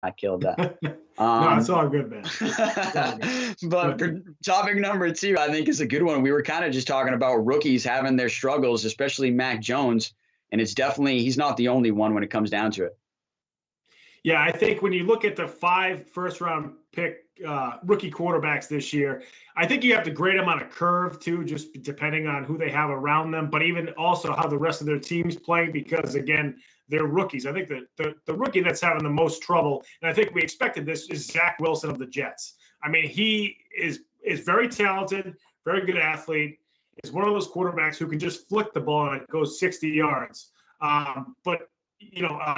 I killed that. No, it's all good, man. All good. But for topic number 2, I think is a good one. We were kind of just talking about rookies having their struggles, especially Mack Jones. And it's definitely, he's not the only one when it comes down to it. Yeah, I think when you look at the 5 first-round pick rookie quarterbacks this year, I think you have to grade them on a curve too, just depending on who they have around them, but even also how the rest of their team's playing, because again, they're rookies. I think that the rookie that's having the most trouble, and I think we expected this, is Zach Wilson of the Jets. I mean, he is very talented, very good athlete. Is one of those quarterbacks who can just flick the ball and it goes 60 yards. But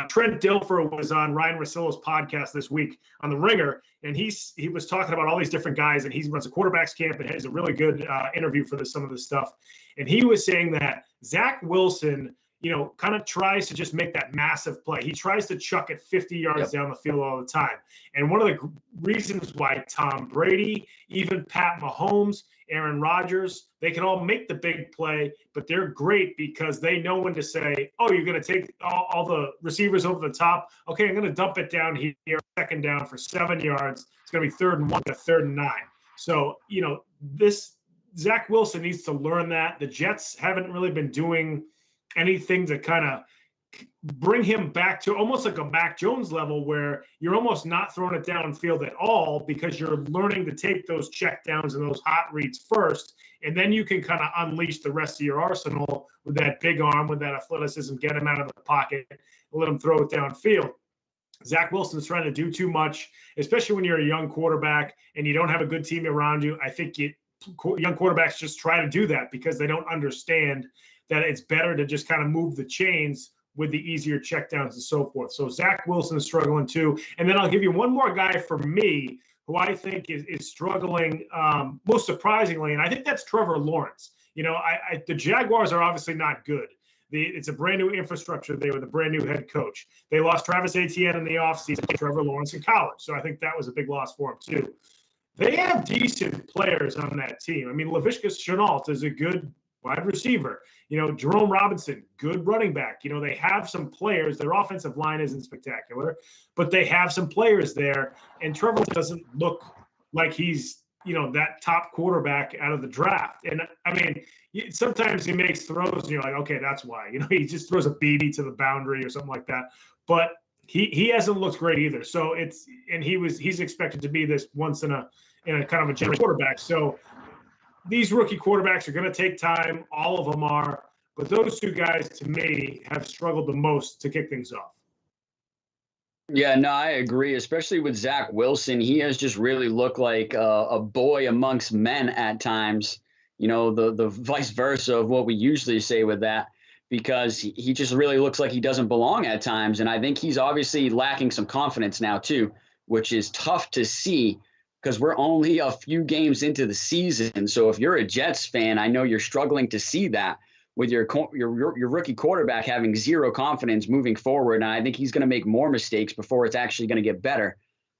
Trent Dilfer was on Ryan Russillo's podcast this week on The Ringer, and he was talking about all these different guys, and he runs a quarterbacks camp and has a really good interview for some of this stuff. And he was saying that Zach Wilson, kind of tries to just make that massive play. He tries to chuck it 50 yards down the field all the time. And one of the reasons why Tom Brady, even Pat Mahomes, Aaron Rodgers, they can all make the big play, but they're great because they know when to say, oh, you're going to take all the receivers over the top. Okay, I'm going to dump it down here, second down for 7 yards. It's going to be 3rd and 1 to 3rd and 9. So, this Zach Wilson needs to learn that. The Jets haven't really been doing anything to kind of bring him back to almost like a Mack Jones level, where you're almost not throwing it downfield at all because you're learning to take those check downs and those hot reads first, and then you can kind of unleash the rest of your arsenal with that big arm, with that athleticism, get him out of the pocket, and let him throw it downfield. Zach Wilson's trying to do too much, especially when you're a young quarterback and you don't have a good team around you. I think young quarterbacks just try to do that because they don't understand that it's better to just kind of move the chains with the easier checkdowns and so forth. So Zach Wilson is struggling too. And then I'll give you one more guy for me who I think is struggling most surprisingly, and I think that's Trevor Lawrence. The Jaguars are obviously not good. It's a brand new infrastructure there with a brand new head coach. They lost Travis Etienne in the offseason, Trevor Lawrence in college. So I think that was a big loss for him too. They have decent players on that team. I mean, Laviska Shenault is a good wide receiver. Jerome Robinson, good running back. They have some players. Their offensive line isn't spectacular, but they have some players there. And Trevor doesn't look like he's, that top quarterback out of the draft. And I mean, sometimes he makes throws and you're like, okay, that's why. He just throws a BB to the boundary or something like that. But he hasn't looked great either. So he's expected to be this once in a kind of a general quarterback. So these rookie quarterbacks are going to take time. All of them are. But those 2 guys, to me, have struggled the most to kick things off. Yeah, no, I agree, especially with Zach Wilson. He has just really looked like a boy amongst men at times, the vice versa of what we usually say with that, because he just really looks like he doesn't belong at times. And I think he's obviously lacking some confidence now, too, which is tough to see, because we're only a few games into the season. So if you're a Jets fan, I know you're struggling to see that with your rookie quarterback having zero confidence moving forward. And I think he's going to make more mistakes before it's actually going to get better.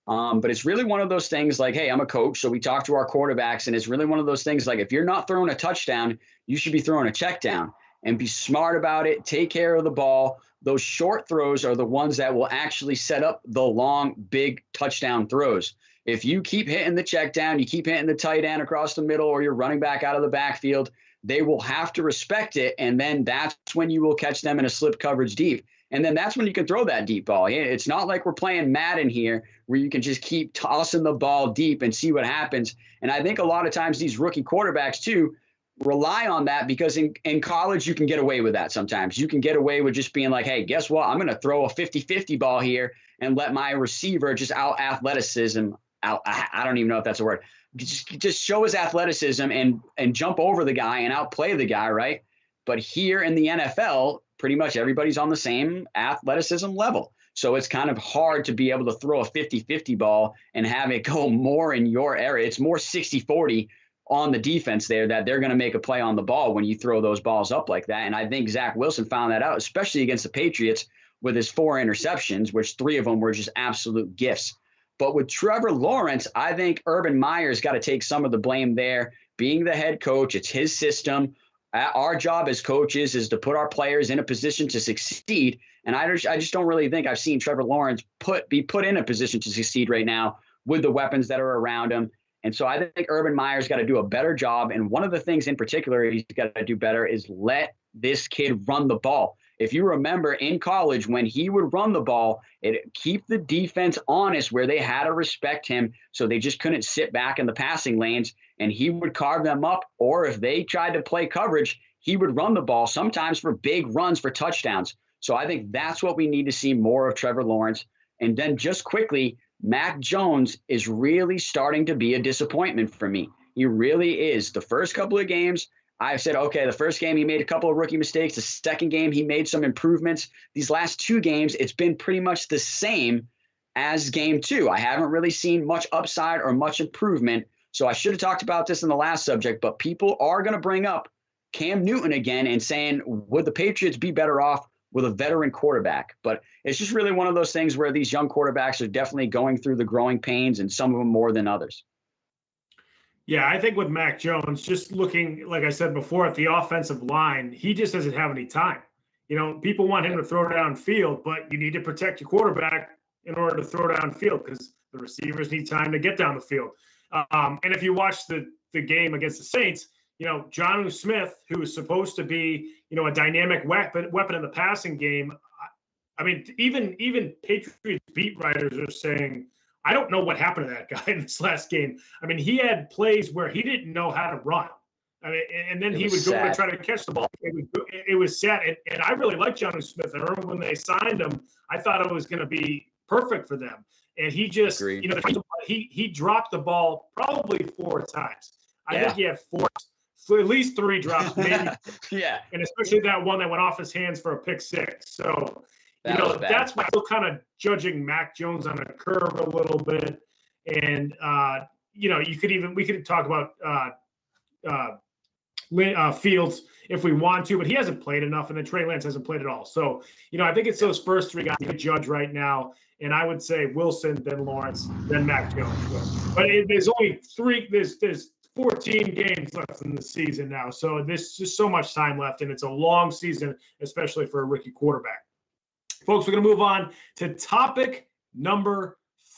But it's really one of those things like, hey, I'm a coach, so we talk to our quarterbacks, and it's really one of those things like, if you're not throwing a touchdown, you should be throwing a check down and be smart about it. Take care of the ball. Those short throws are the ones that will actually set up the long, big touchdown throws. If you keep hitting the check down, you keep hitting the tight end across the middle, or you're running back out of the backfield, they will have to respect it. And then that's when you will catch them in a slip coverage deep. And then that's when you can throw that deep ball. It's not like we're playing Madden here where you can just keep tossing the ball deep and see what happens. And I think a lot of times these rookie quarterbacks too rely on that, because in college you can get away with that sometimes. You can get away with just being like, hey, guess what? I'm going to throw a 50-50 ball here and let my receiver just out athleticism. I don't even know if that's a word. Just show his athleticism and jump over the guy and outplay the guy, right? But here in the NFL, pretty much everybody's on the same athleticism level. So it's kind of hard to be able to throw a 50-50 ball and have it go more in your area. It's more 60-40 on the defense there, that they're going to make a play on the ball when you throw those balls up like that. And I think Zach Wilson found that out, especially against the Patriots with his 4 interceptions, which 3 of them were just absolute gifts. But with Trevor Lawrence, I think Urban Meyer's got to take some of the blame there. Being the head coach, it's his system. Our job as coaches is to put our players in a position to succeed. And I just don't really think I've seen Trevor Lawrence be put in a position to succeed right now with the weapons that are around him. And so I think Urban Meyer's got to do a better job. And one of the things in particular he's got to do better is let this kid run the ball. If you remember in college, when he would run the ball, it keep the defense honest where they had to respect him. So they just couldn't sit back in the passing lanes, and he would carve them up. Or if they tried to play coverage, he would run the ball sometimes for big runs for touchdowns. So I think that's what we need to see more of Trevor Lawrence. And then just quickly, Mack Jones is really starting to be a disappointment for me. He really is. The first couple of games, I said, okay, the first game he made a couple of rookie mistakes. The second game he made some improvements. These last two games, it's been pretty much the same as game two. I haven't really seen much upside or much improvement. So I should have talked about this in the last subject, but people are going to bring up Cam Newton again and saying, would the Patriots be better off with a veteran quarterback? But it's just really one of those things where these young quarterbacks are definitely going through the growing pains, and some of them more than others. Yeah, I think with Mack Jones, just looking, like I said before, at the offensive line, he just doesn't have any time. You know, people want him to throw downfield, but you need to protect your quarterback in order to throw downfield because the receivers need time to get down the field. And if you watch the game against the Saints, you know, Jonnu Smith, who is supposed to be, you know, a dynamic weapon in the passing game. I mean, even Patriots beat writers are saying, I don't know what happened to that guy in this last game. I mean, he had plays where he didn't know how to run. I mean, and then he would go to try to catch the ball. It was sad. And I really like Jonnu Smith. I remember when they signed him, I thought it was going to be perfect for them. And he just, you know, he dropped the ball probably 4 times. I think he had at least 3 drops, maybe. Yeah. And especially that one that went off his hands for a pick 6. So, you know, that's why I'm kind of judging Mack Jones on a curve a little bit. And, you know, we could talk about Fields if we want to, but he hasn't played enough, and then Trey Lance hasn't played at all. So, you know, I think it's those first 3 guys to judge right now. And I would say Wilson, then Lawrence, then Mack Jones. But there's only 3, there's 14 games left in the season now. So there's just so much time left, and it's a long season, especially for a rookie quarterback. Folks, we're going to move on to topic number